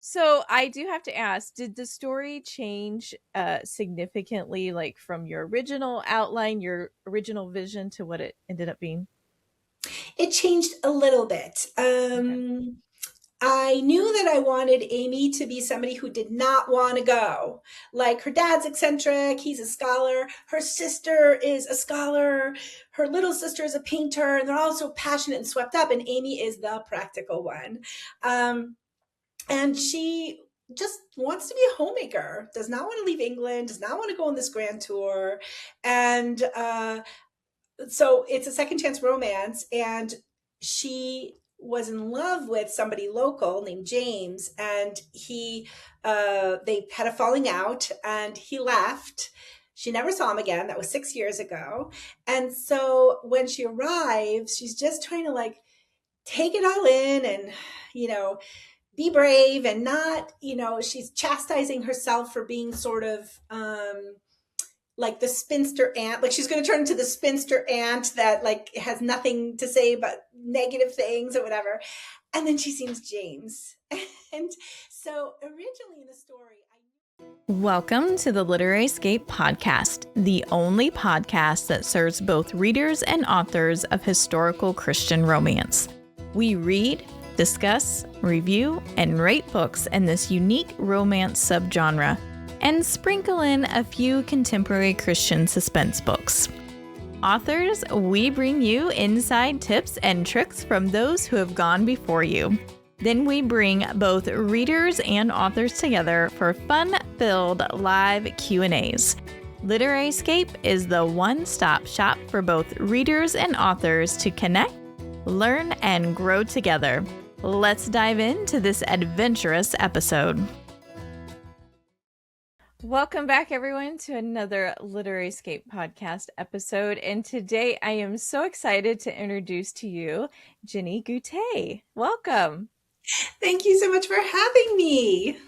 So I do have to ask, did the story change significantly, like from your original outline, your original vision to what it ended up being? It changed a little bit. Okay. I knew that I wanted Amy to be somebody who did not want to go. Like her dad's eccentric, he's a scholar. Her sister is a scholar. Her little sister is a painter, and they're all so passionate and swept up. And Amy is the practical one. Um, and she just wants to be a homemaker, does not want to leave England, does not want to go on this grand tour. And so it's a second chance romance, and she was in love with somebody local named James, and they had a falling out, and he left. She never saw him again. That was 6 years ago. And so when she arrives, she's just trying to like take it all in and, you know, be brave and not, she's chastising herself for being sort of like the spinster aunt. Like she's going to turn into the spinster aunt that like has nothing to say but negative things or whatever. And then she sees James. And so originally in the story, Welcome to the LiteraryScape podcast, the only podcast that serves both readers and authors of historical Christian romance. We read, discuss, review, and rate books in this unique romance subgenre, and sprinkle in a few contemporary Christian suspense books. Authors, we bring you inside tips and tricks from those who have gone before you. Then we bring both readers and authors together for fun-filled live Q&As. LiteraryScape is the one-stop shop for both readers and authors to connect, learn, and grow together. Let's dive into this adventurous episode. Welcome back, everyone, to another LiteraryScape podcast episode. And today I am so excited to introduce to you Jennie Goutet. Welcome. thank you so much for having me.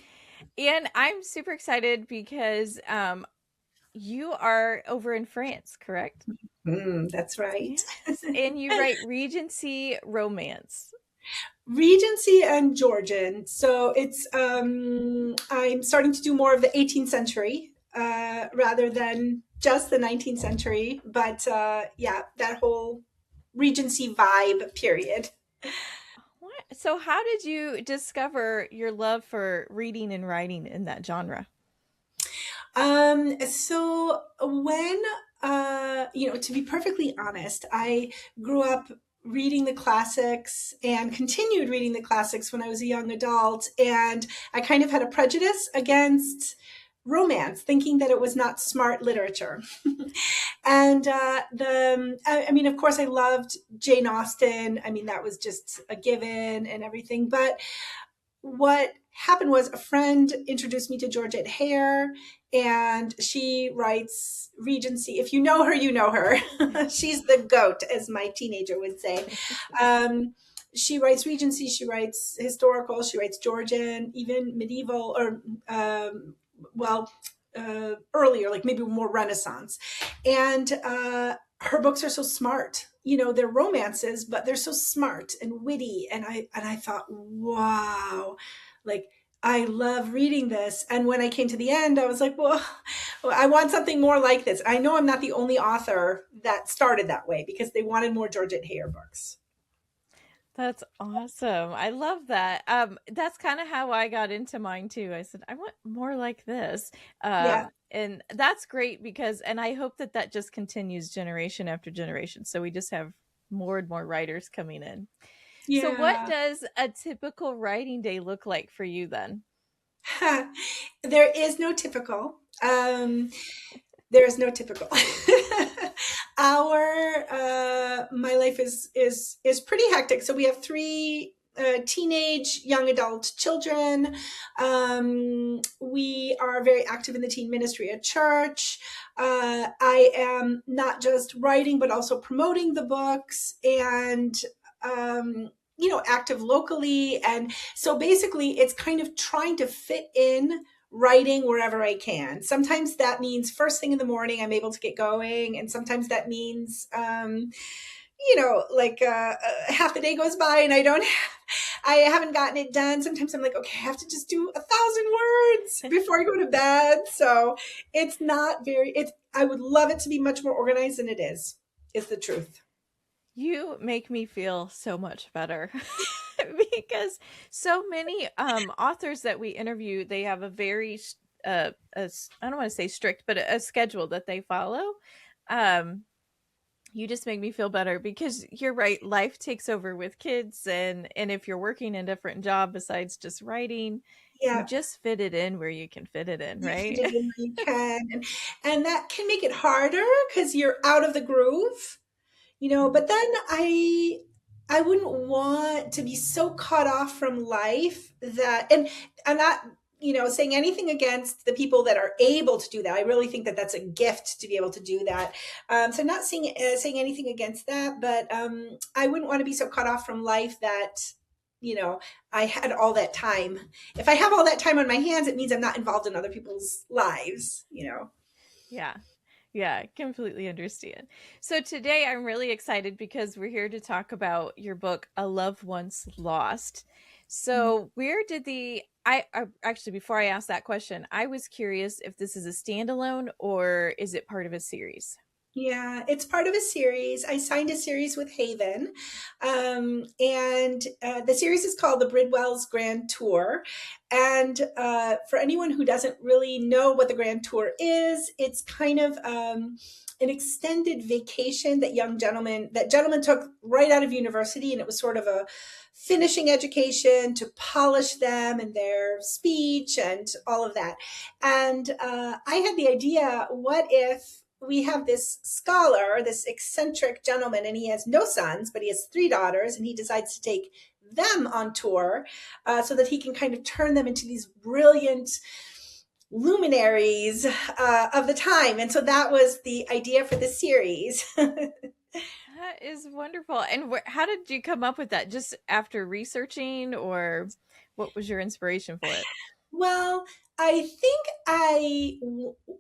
And I'm super excited because you are over in France, correct? That's right. Yes. And you write Regency romance. Regency and Georgian. So it's I'm starting to do more of the 18th century rather than just the 19th century. But yeah, that whole Regency vibe period. What? So how did you discover your love for reading and writing in that genre? So when to be perfectly honest, I grew up reading the classics and continued reading the classics when I was a young adult, and I kind of had a prejudice against romance, thinking that it was not smart literature. And I mean, of course, I loved Jane Austen. I mean, that was just a given and everything. But what happened was a friend introduced me to Georgette Heyer, and she writes Regency. If you know her, you know her. She's the goat, as my teenager would say. She writes Regency, she writes historical, she writes Georgian, even medieval, or earlier, like maybe more Renaissance. And her books are so smart. They're romances, but they're so smart and witty. And I thought, wow, like I love reading this. And when I came to the end, I was like, well, I want something more like this. I know I'm not the only author that started that way, because they wanted more Georgette Heyer books. That's awesome. I love that. That's kind of how I got into mine too. I said, I want more like this. Yeah. And that's great because, and I hope that that just continues generation after generation. So we just have more and more writers coming in. So what Yeah. does a typical writing day look like for you then? There is no typical. There is no typical. Our My life is pretty hectic. So we have three teenage young adult children. We are very active in the teen ministry at church. I am not just writing, but also promoting the books, and active locally. And so basically it's kind of trying to fit in writing wherever I can. Sometimes that means first thing in the morning I'm able to get going, and sometimes that means like half the day goes by and I haven't gotten it done. Sometimes I'm like, okay, I have to just do 1,000 words before I go to bed. So it's not I would love it to be much more organized than it is the truth. You make me feel so much better because so many authors that we interview, they have a very I don't want to say strict, but a schedule that they follow. Um, you just make me feel better because you're right. Life takes over with kids, and if you're working a different job besides just writing, you Yeah. just fit it in where you can fit it in, You right? fit it in where you can. And that can make it harder because you're out of the groove. But then I wouldn't want to be so cut off from life that, and I'm not saying anything against the people that are able to do that. I really think that that's a gift to be able to do that. So I'm not saying anything against that, but I wouldn't want to be so cut off from life that I had all that time. If I have all that time on my hands, it means I'm not involved in other people's lives. Yeah. Yeah, completely understand. So today I'm really excited because we're here to talk about your book, A Love Once Lost. So where did I actually, before I ask that question, I was curious if this is a standalone or is it part of a series? Yeah, it's part of a series. I signed a series with Haven. And the series is called The Bridewell's Grand Tour. And for anyone who doesn't really know what the Grand Tour is, it's kind of an extended vacation that gentlemen took right out of university. And it was sort of a finishing education to polish them and their speech and all of that. And I had the idea, what if we have this scholar, this eccentric gentleman, and he has no sons, but he has 3 daughters, and he decides to take them on tour so that he can kind of turn them into these brilliant luminaries of the time. And so that was the idea for the series. That is wonderful. And how did you come up with that? Just after researching, or what was your inspiration for it? Well, I think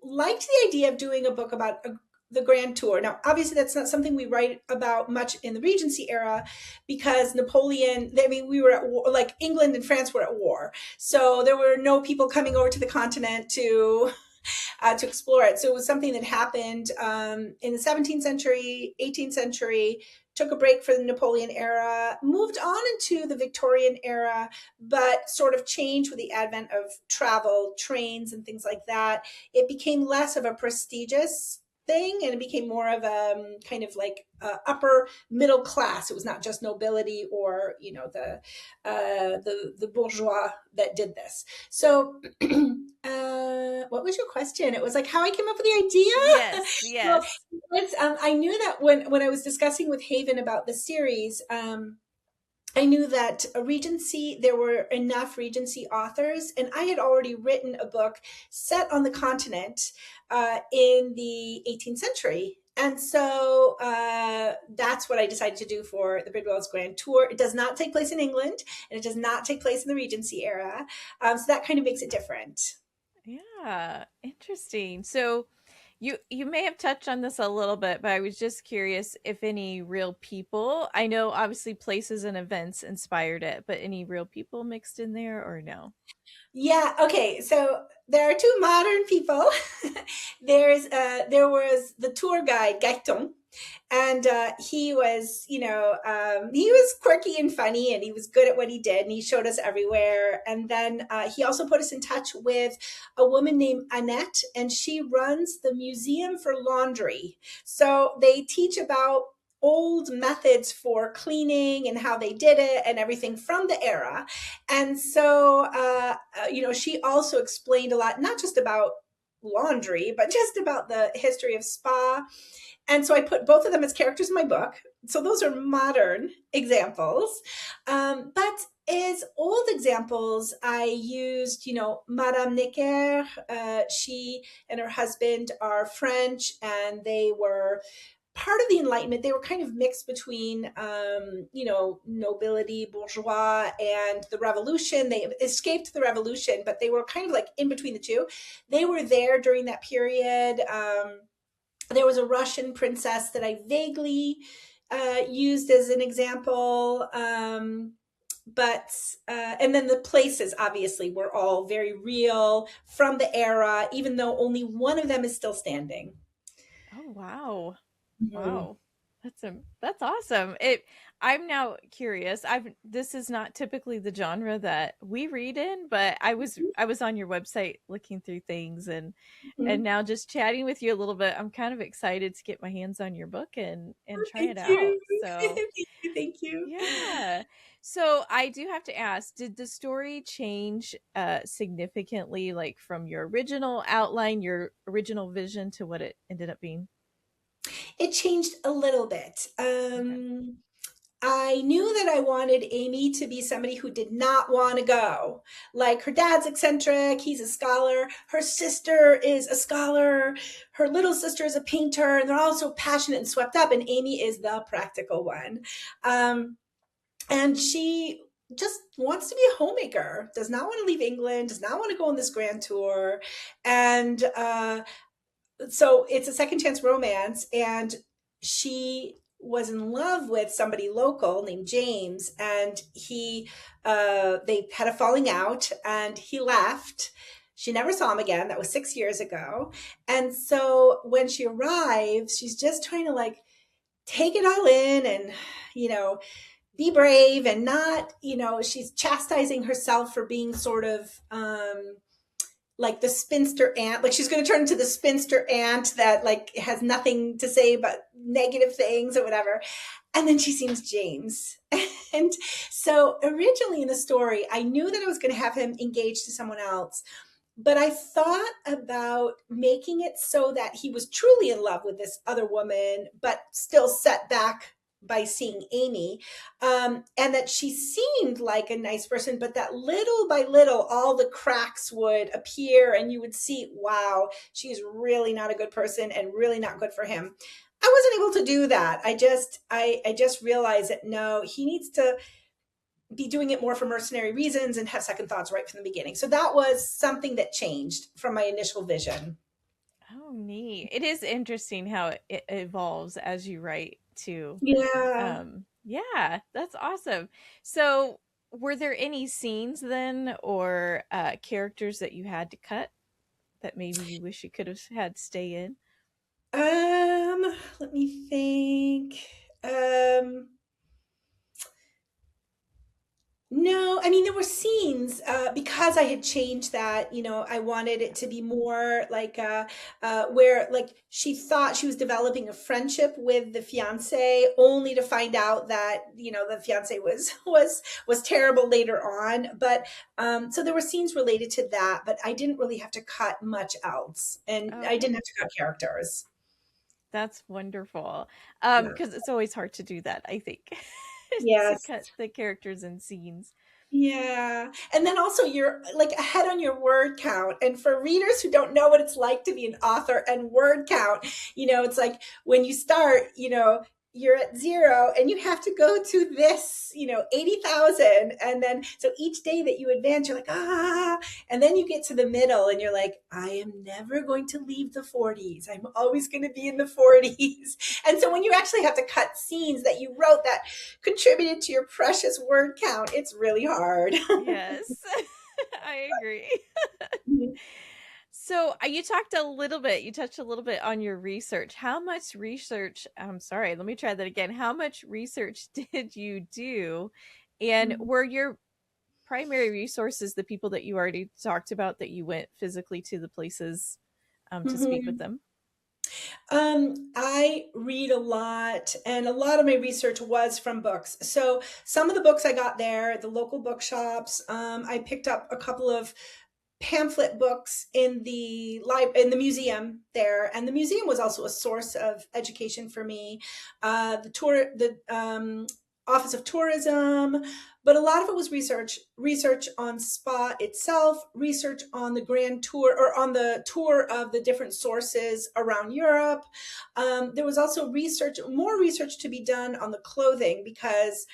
liked the idea of doing a book about the Grand Tour. Now, obviously, that's not something we write about much in the Regency era because Napoleon, I mean, we were at war, like England and France were at war. So there were no people coming over to the continent to explore it. So it was something that happened in the 17th century, 18th century, took a break for the Napoleon era, moved on into the Victorian era, but sort of changed with the advent of travel, trains, and things like that. It became less of a prestigious thing and it became more of a kind of like upper middle class. It was not just nobility or the bourgeois that did this. So what was your question? It was like how I came up with the idea. Yes, Well, yes. I knew that when I was discussing with Haven about the series, I knew that there were enough Regency authors, and I had already written a book set on the continent in the 18th century. And so that's what I decided to do for the Bridwell's Grand Tour. It does not take place in England, and it does not take place in the Regency era. So that kind of makes it different. Yeah, interesting. So you may have touched on this a little bit, but I was just curious if any real people, I know obviously places and events inspired it, but any real people mixed in there or no? Yeah, okay. So there are two modern people. There was the tour guide Gaeton, and he was quirky and funny, and he was good at what he did, and he showed us everywhere. And then he also put us in touch with a woman named Annette, and she runs the Museum for Laundry. So they teach about old methods for cleaning and how they did it and everything from the era. And so she also explained a lot, not just about laundry, but just about the history of spa. And so I put both of them as characters in my book. So those are modern examples. But as old examples, I used, Madame Necker. She and her husband are French, and they were part of the Enlightenment. They were kind of mixed between, nobility, bourgeois, and the revolution. They escaped the revolution, but they were kind of like in between the two. They were there during that period. There was a Russian princess that I vaguely used as an example. And then the places obviously were all very real from the era, even though only one of them is still standing. Oh, wow. Mhm. Wow. That's awesome. I'm now curious. I've This is not typically the genre that we read in, but I was on your website looking through things, and Mhm. now just chatting with you a little bit, I'm kind of excited to get my hands on your book and Oh, try thank it out. you. So, Thank you. Thank you. yeah. So, I do have to ask, did the story change significantly, like from your original outline, your original vision to what it ended up being? It changed a little bit. Okay. I knew that I wanted Amy to be somebody who did not want to go. Like her dad's eccentric, he's a scholar. Her sister is a scholar. Her little sister is a painter, and they're all so passionate and swept up. And Amy is the practical one. And she just wants to be a homemaker, does not want to leave England, does not want to go on this grand tour. And so it's a second chance romance, and she was in love with somebody local named James, and they had a falling out, and he left. She never saw him again. That was 6 years ago. And so when she arrives, she's just trying to like take it all in and, you know, be brave and not, she's chastising herself for being sort of like the spinster aunt. Like she's going to turn into the spinster aunt that like has nothing to say but negative things or whatever. And then she sees James. And so originally in the story, I knew that I was going to have him engaged to someone else, but I thought about making it so that he was truly in love with this other woman, but still set back by seeing Amy, and that she seemed like a nice person, but that little by little, all the cracks would appear, and you would see, wow, she's really not a good person and really not good for him. I wasn't able to do that. I just realized that no, he needs to be doing it more for mercenary reasons and have second thoughts right from the beginning. So that was something that changed from my initial vision. Oh, neat. It is interesting how it evolves as you write too. Yeah. Yeah, that's awesome. So, were there any scenes then or characters that you had to cut that maybe you wish you could have had stay in? Let me think. Um, No, I mean, there were scenes because I had changed that. I wanted it to be more like where, like, she thought she was developing a friendship with the fiance, only to find out that the fiance was terrible later on. But so there were scenes related to that, but I didn't really have to cut much else, and I Okay. didn't have to cut characters. That's wonderful. Yeah. Because it's always hard to do that, I think, to Yes. cut the characters and scenes. Yeah. And then also you're like ahead on your word count. And for readers who don't know what it's like to be an author and word count, it's like when you start, you're at zero and you have to go to this, 80,000. And then so each day that you advance, you're like, and then you get to the middle and you're like, I am never going to leave the 40s. I'm always going to be in the 40s. And so when you actually have to cut scenes that you wrote that contributed to your precious word count, it's really hard. Yes, I agree. So you touched a little bit on your research. How much research, I'm sorry, let me try that again. How much research did you do? And were your primary resources the people that you already talked about that you went physically to the places to speak with Mhm. them? I read a lot, and a lot of my research was from books. So some of the books I got there, the local bookshops. I picked up a couple of pamphlet books in the museum there, and the museum was also a source of education for me. The Office of Tourism, but a lot of it was research on Spa itself, research on the grand tour or on the tour of the different sources around Europe. There was also more research to be done on the clothing, because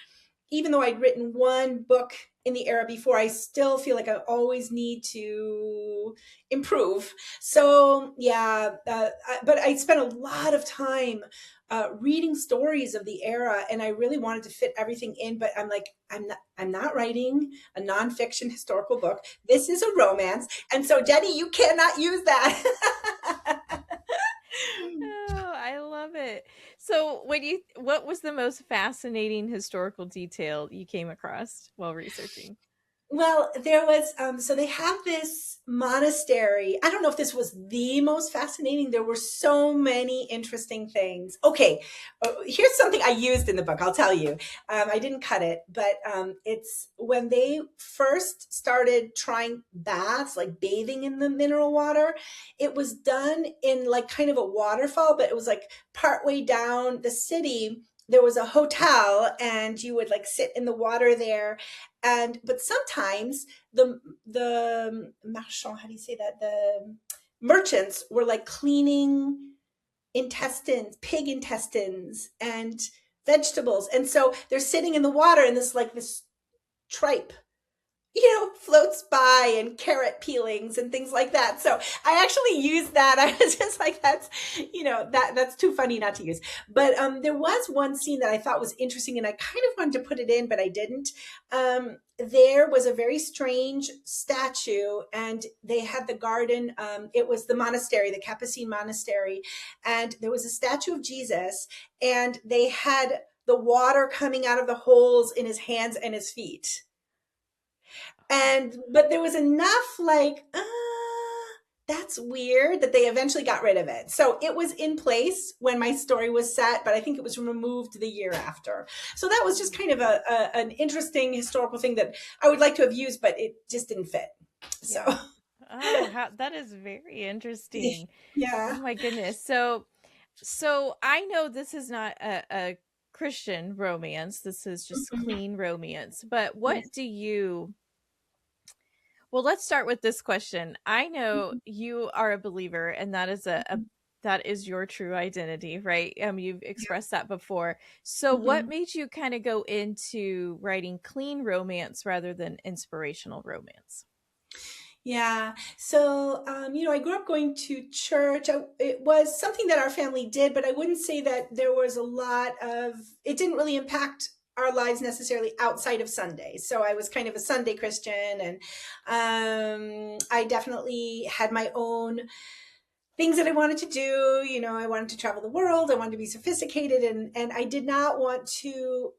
even though I'd written one book in the era before, I still feel like I always need to improve. So yeah, but I spent a lot of time reading stories of the era, and I really wanted to fit everything in. But I'm like, I'm not writing a nonfiction historical book. This is a romance, and so Jenny, you cannot use that. Oh, I love it. So, what was the most fascinating historical detail you came across while researching? Well, there was, so they have this monastery. I don't know if this was the most fascinating. There were so many interesting things. Okay, here's something I used in the book. I'll tell you. I didn't cut it, but it's when they first started trying baths, like bathing in the mineral water. It was done in like kind of a waterfall, but it was like partway down the city. There was a hotel, and you would like sit in the water there, and but sometimes the marchand, how do you say that, the merchants were like cleaning intestines, pig intestines and vegetables, and so they're sitting in the water, and this tripe, floats by, and carrot peelings and things like that. So I actually used that. I was just like, that's too funny not to use. But there was one scene that I thought was interesting, and I kind of wanted to put it in, but I didn't. There was a very strange statue, and they had the garden. It was the monastery, the Capuchin monastery, and there was a statue of Jesus, and they had the water coming out of the holes in his hands and his feet. But there was enough like, that's weird, that they eventually got rid of it. So it was in place when my story was set, but I think it was removed the year after. So that was just kind of an interesting historical thing that I would like to have used, but it just didn't fit. So Yeah. Oh, that is very interesting. yeah. Oh my goodness. So I know this is not a Christian romance. This is just Mhm. clean romance. But what Yes. do you Well, let's start with this question. I know Mhm. you are a believer, and that is a Mhm. that is your true identity, right? You've Yeah. expressed that before. So, what Mhm. made you kind of go into writing clean romance rather than inspirational romance? Yeah. So, I grew up going to church. It was something that our family did, but I wouldn't say that there was a lot of, it didn't really impact our lives necessarily outside of Sunday. So I was kind of a Sunday Christian, and I definitely had my own things that I wanted to do. I wanted to travel the world. I wanted to be sophisticated, and I did not want to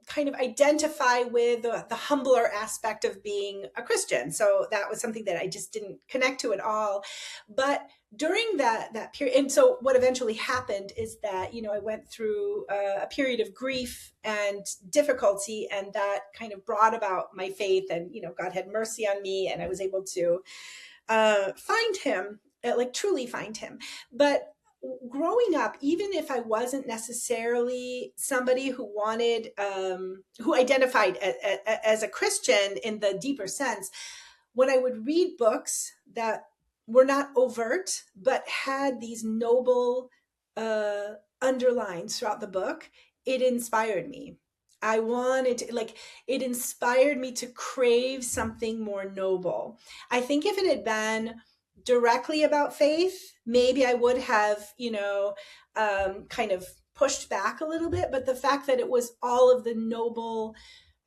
kind of identify with the humbler aspect of being a Christian. So that was something that I just didn't connect to at all. But during that period, and so what eventually happened is that I went through a period of grief and difficulty, and that kind of brought about my faith. And God had mercy on me, and I was able to find him, like truly find him. But growing up, even if I wasn't necessarily somebody who identified as a Christian in the deeper sense, when I would read books that were not overt but had these noble underlines throughout the book, it inspired me. I wanted to, like, it inspired me to crave something more noble. I think if it had been directly about faith, maybe I would have, kind of pushed back a little bit. But the fact that it was all of the noble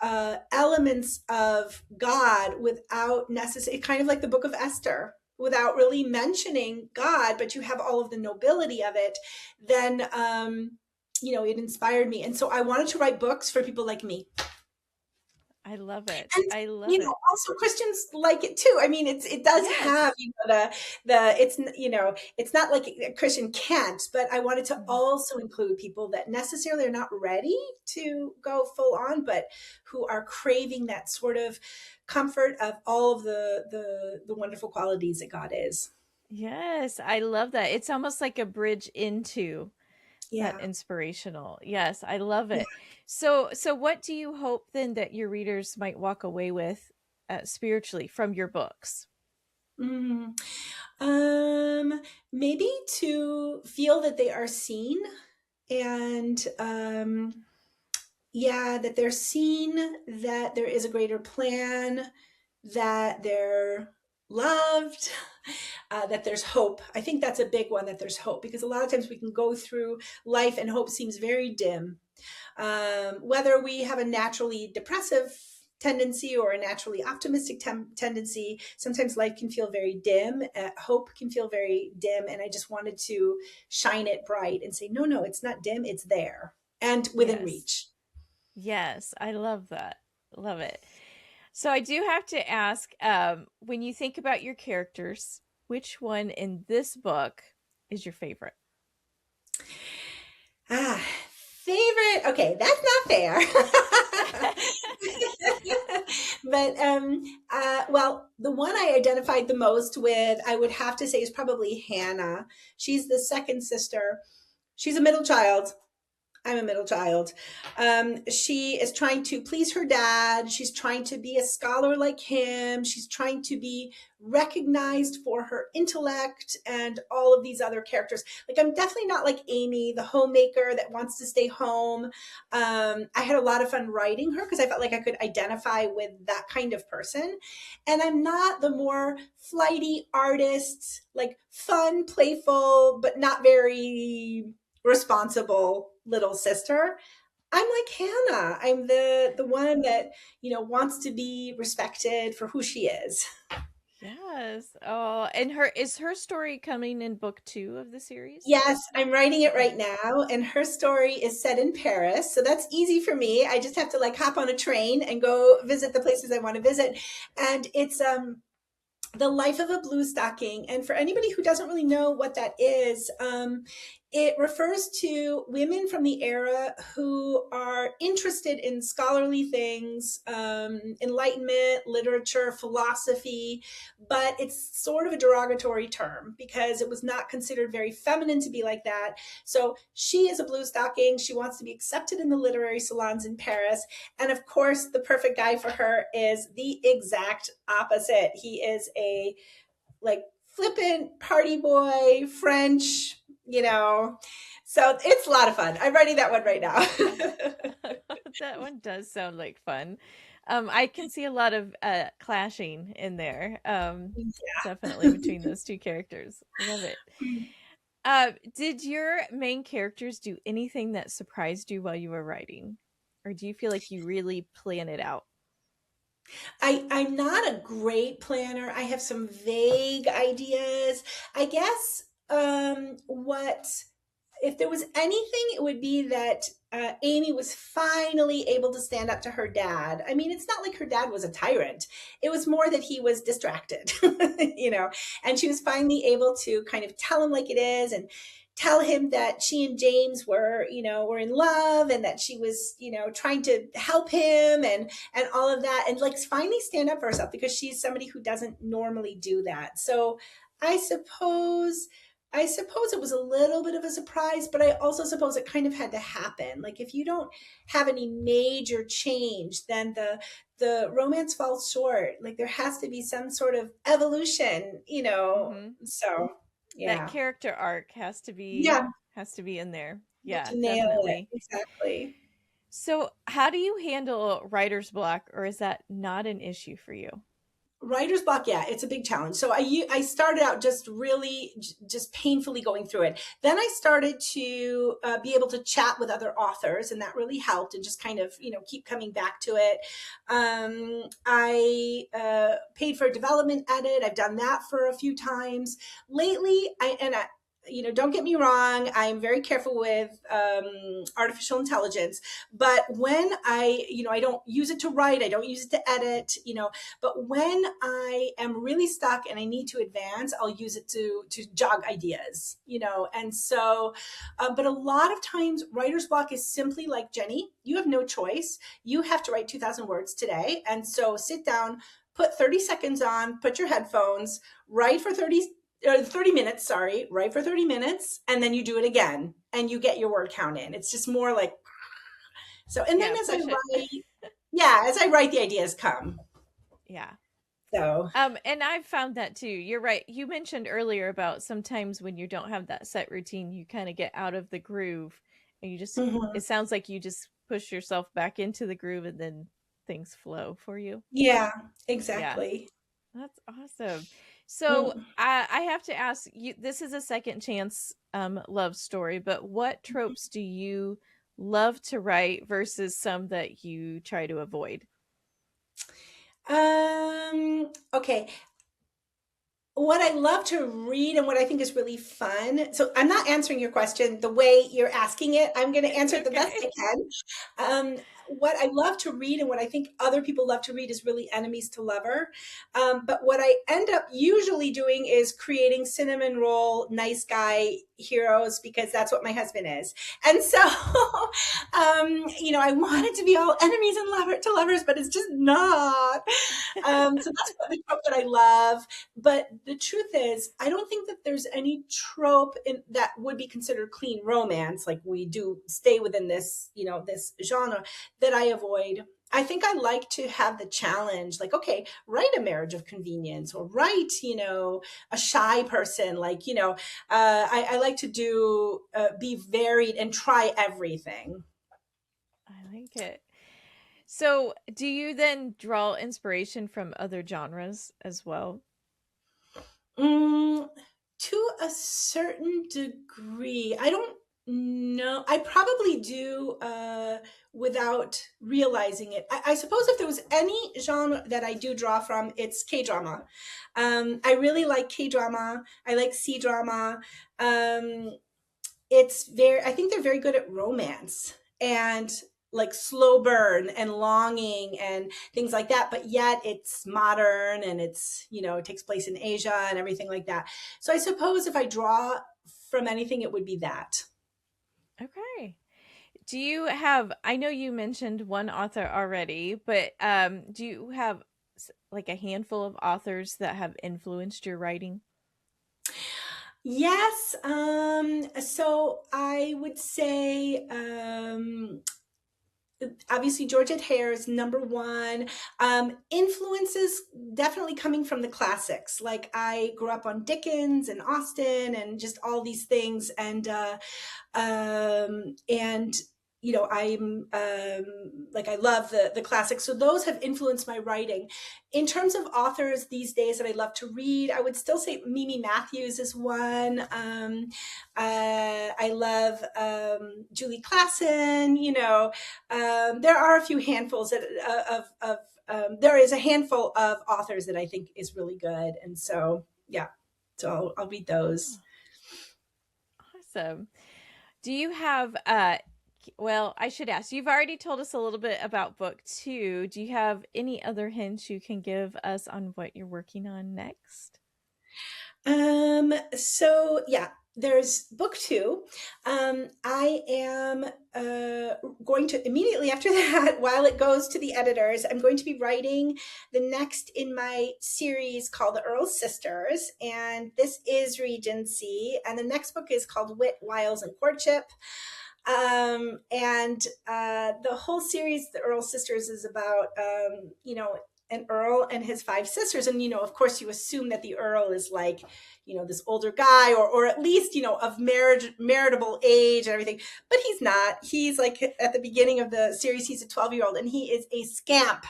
elements of God without necessarily, kind of like the book of Esther, without really mentioning God, but you have all of the nobility of it, then, it inspired me. And so I wanted to write books for people like me. I love it. And I love it. also Christians like it too. I mean, it does have, Yes. it's not like a Christian can't, but I wanted to Mhm. also include people that necessarily are not ready to go full on, but who are craving that sort of comfort of all of the wonderful qualities that God is. Yes, I love that. It's almost like a bridge into that Yeah. inspirational. Yes, I love Yeah. it. So what do you hope then that your readers might walk away with spiritually from your books? Mm. Um, Maybe to feel that they are seen, and yeah, that they're seen, that there is a greater plan, that they're loved, that there's hope. I think that's a big one, that there's hope, because a lot of times we can go through life and hope seems very dim. Whether we have a naturally depressive tendency or a naturally optimistic tendency, sometimes life can feel very dim. Hope can feel very dim. And I just wanted to shine it bright and say, no, no, it's not dim, it's there and within Yes. reach. Yes, I love that. Love it. So I do have to ask, when you think about your characters, which one in this book is your favorite? Ah, favorite. Okay, that's not fair. But well, the one I identified the most with, I would have to say, is probably Hannah. She's the second sister. She's a middle child. I'm a middle child. She is trying to please her dad. She's trying to be a scholar like him. She's trying to be recognized for her intellect and all of these other characters. Like, I'm definitely not like Amy, the homemaker that wants to stay home. I had a lot of fun writing her because I felt like I could identify with that kind of person. And I'm not the more flighty artist, like fun, playful, but not very responsible little sister. I'm like Hannah. I'm the one that, wants to be respected for who she is. Yes. Oh, and her story coming in book 2 of the series? Yes, I'm writing it Okay. right now, and her story is set in Paris. So that's easy for me. I just have to like hop on a train and go visit the places I want to visit. And it's the life of a blue stocking. And for anybody who doesn't really know what that is, it refers to women from the era who are interested in scholarly things, enlightenment, literature, philosophy, but it's sort of a derogatory term because it was not considered very feminine to be like that. So she is a blue stocking. She wants to be accepted in the literary salons in Paris. And of course, the perfect guy for her is the exact opposite. He is a like flippant party boy, French, you know. So it's a lot of fun. I'm writing that one right now. That one does sound like fun. I can see a lot of clashing in there. Definitely between those two characters. Love it. Did your main characters do anything that surprised you while you were writing? Or do you feel like you really plan it out? I'm not a great planner. I have some vague ideas. I guess what if there was anything, it would be that Amy was finally able to stand up to her dad. I mean, it's not like her dad was a tyrant. It was more that he was distracted, and she was finally able to kind of tell him like it is and tell him that she and James were in love and that she was, trying to help him and all of that, and like finally stand up for herself because she's somebody who doesn't normally do that. So I suppose it was a little bit of a surprise, but I also suppose it kind of had to happen. Like if you don't have any major change, then the romance falls short. Like there has to be some sort of evolution, Mm-hmm. So That yeah. character arc Yeah, has to be in there. Yeah, to nail it. definitely. Exactly. So, how do you handle writer's block, or is that not an issue for you? Writer's block, yeah, it's a big challenge. So I started out just really just painfully going through it. Then I started to be able to chat with other authors, and that really helped, and just kind of keep coming back to it. I paid for a development edit. I've done that for a few times lately. I don't get me wrong, I'm very careful with artificial intelligence, but when I don't use it to write, I don't use it to edit, but when I am really stuck and I need to advance, I'll use it to jog ideas, and so, but a lot of times writer's block is simply like, Jenny, you have no choice. You have to write 2,000 words today. And so sit down, put 30 seconds on, put your headphones, write for 30 minutes, sorry, write for 30 minutes, and then you do it again and you get your word count in. It's just more like, so, and then Yeah, push it. as I write, the ideas come. Yeah. So, And I've found that too. You're right. You mentioned earlier about sometimes when you don't have that set routine, you kind of get out of the groove and you just, mhm. it sounds like you just push yourself back into the groove and then things flow for you. Yeah, Yeah, exactly. that's awesome. So Mm. I have to ask you, this is a second chance love story, but what tropes do you love to write versus some that you try to avoid? Okay. What I love to read and what I think is really fun. So I'm not answering your question the way you're asking it. I'm going to It's answer it the best okay. I can. What I love to read and what I think other people love to read is really enemies to lover. But what I end up usually doing is creating cinnamon roll nice guy heroes because that's what my husband is. And so, I want it to be all enemies and lover to lovers, but it's just not. So that's the trope that I love. But the truth is, I don't think that there's any trope that would be considered clean romance, like we do stay within this, this genre that I avoid. I think I like to have the challenge, like, okay, write a marriage of convenience or write, a shy person. Like, I like to be varied and try everything. I like it. So, do you then draw inspiration from other genres as well? Mm, to a certain degree. I don't know. I probably do without realizing it. I suppose if there was any genre that I do draw from, it's K drama. I really like K drama. I like C drama. Um, I think they're very good at romance and like slow burn and longing and things like that, but yet it's modern and it takes place in Asia and everything like that. So I suppose if I draw from anything, it would be that. Okay. Do you have, I know you mentioned one author already, but do you have like a handful of authors that have influenced your writing? Yes. So I would say, obviously Georgette Heyer is number one. Influences definitely coming from the classics. Like I grew up on Dickens and Austen and just all these things, and I'm like I love the classics, so those have influenced my writing. In terms of authors these days that I love to read, I would still say Mimi Matthews is one. I love Julie Klassen. There are a few handfuls of there is a handful of authors that I think is really good, and so yeah, so I'll read those. Oh, awesome. Do you have well, I should ask. You've already told us a little bit about book 2. Do you have any other hints you can give us on what you're working on next? So yeah, there's book 2. I am going to immediately after that, while it goes to the editors, I'm going to be writing the next in my series called The Earl Sisters, and this is Regency, and the next book is called Wit, Wiles, and Courtship. And the whole series, The Earl Sisters, is about an earl and his 5 sisters, and of course you assume that the earl is like this older guy, or at least of maritable age and everything, but he's not. He's like, at the beginning of the series, he's a 12-year-old and he is a scamp.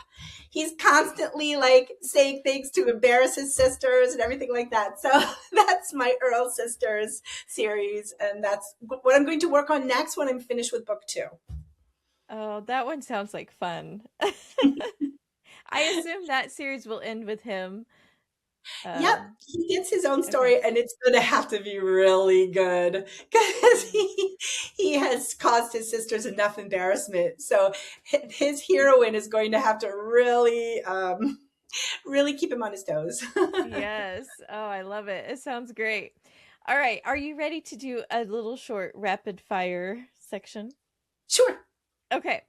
He's constantly like saying things to embarrass his sisters and everything like that. So that's my Earl Sisters series, and that's what I'm going to work on next when I'm finished with book 2. Oh, that one sounds like fun. I assume that series will end with him. Yep, Um, he gets his own okay. story, and it's going to have to be really good because Oh, he has caused his sisters enough embarrassment. So his heroine is going to have to really really keep him on his toes. yes. Oh, I love it. It sounds great. All right. Are you ready to do a little short rapid fire section? Sure. Okay.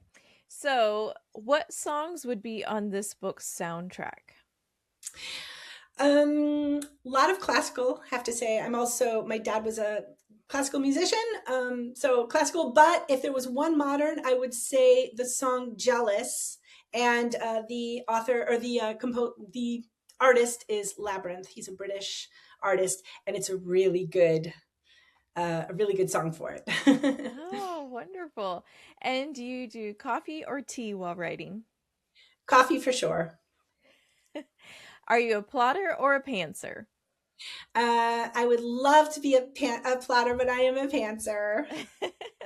So, what songs would be on this book's soundtrack? A lot of classical, have to say. My dad was a classical musician, so classical, but if there was one modern, I would say the song Jealous, and the author, or the artist is Labyrinth. He's a British artist, and it's a really good a really good song for it. Oh, wonderful. And do you do coffee or tea while writing? Coffee for sure. Are you a plotter or a pantser? I would love to be a plotter, but I am a pantser.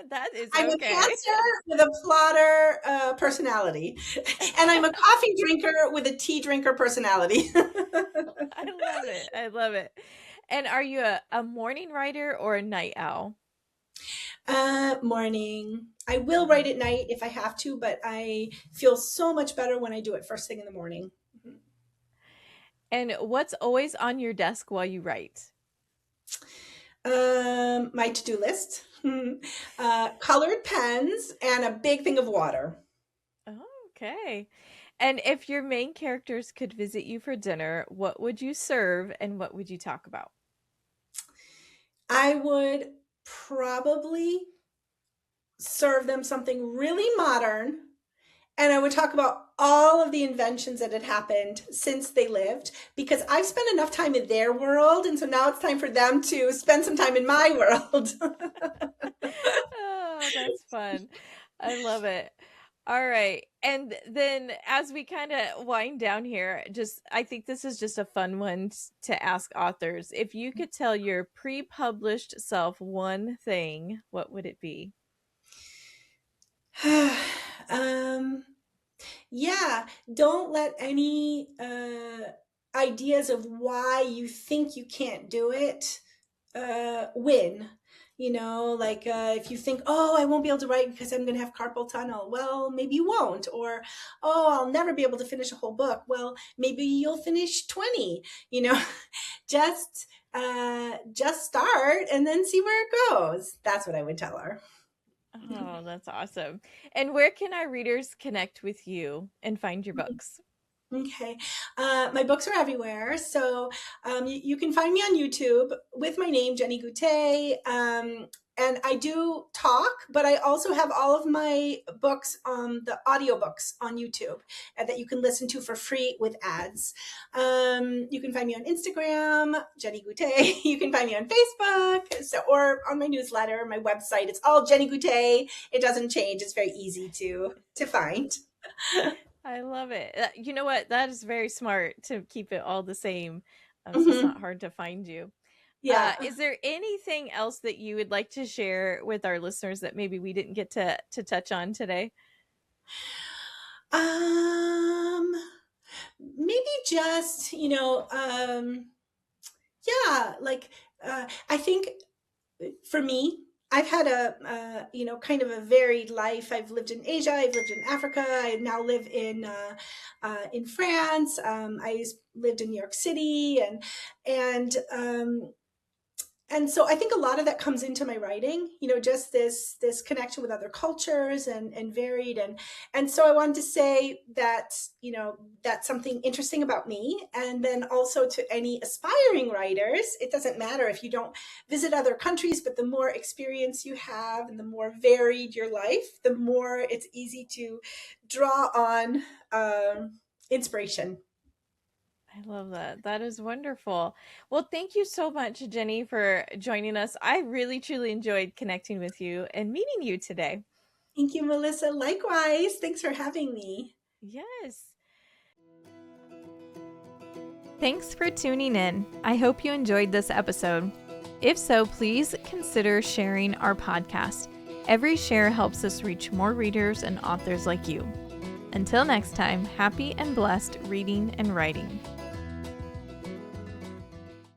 That is I'm a okay. pantser with a plotter personality, and I'm a coffee drinker with a tea drinker personality. I love it. I love it. And are you a morning writer or a night owl? Morning. I will write at night if I have to, but I feel so much better when I do it first thing in the morning. And what's always on your desk while you write? My to-do list, colored pens, and a big thing of water. Oh, okay. And if your main characters could visit you for dinner, what would you serve and what would you talk about? I would probably serve them something really modern, and I would talk about all of the inventions that had happened since they lived, because I've spent enough time in their world, and so now it's time for them to spend some time in my world. Oh, that's fun. I love it. All right. And then as we kind of wind down here, I think this is just a fun one to ask authors. If you could tell your pre-published self one thing, what would it be? um, yeah, don't let any ideas of why you think you can't do it win. Like if you think, oh, I won't be able to write because I'm going to have carpal tunnel. Well, maybe you won't. Or, oh, I'll never be able to finish a whole book. Well, maybe you'll finish 20, just start and then see where it goes. That's what I would tell her. Oh, that's awesome. And where can our readers connect with you and find your books? Okay. My books are everywhere. So you can find me on YouTube with my name, Jennie Goutet. And I do talk, but I also have all of my books, the audiobooks on YouTube that you can listen to for free with ads. You can find me on Instagram, Jennie Goutet. You can find me on Facebook, or on my newsletter, my website. It's all Jennie Goutet. It doesn't change. It's very easy to find. I love it. You know what? That is very smart to keep it all the same. So it's not Mm-hmm. hard to find you. Yeah. Is there anything else that you would like to share with our listeners that maybe we didn't get to touch on today? Maybe just, yeah, like I think for me, I've had kind of a varied life. I've lived in Asia, I've lived in Africa, I now live in France. I lived in New York City, and so I think a lot of that comes into my writing, just this connection with other cultures and varied, and so I wanted to say that, that's something interesting about me. And then also to any aspiring writers, it doesn't matter if you don't visit other countries, but the more experience you have and the more varied your life, the more it's easy to draw on inspiration. I love that. That is wonderful. Well, thank you so much, Jennie, for joining us. I really, truly enjoyed connecting with you and meeting you today. Thank you, Melissa. Likewise. Thanks for having me. Yes. Thanks for tuning in. I hope you enjoyed this episode. If so, please consider sharing our podcast. Every share helps us reach more readers and authors like you. Until next time, happy and blessed reading and writing.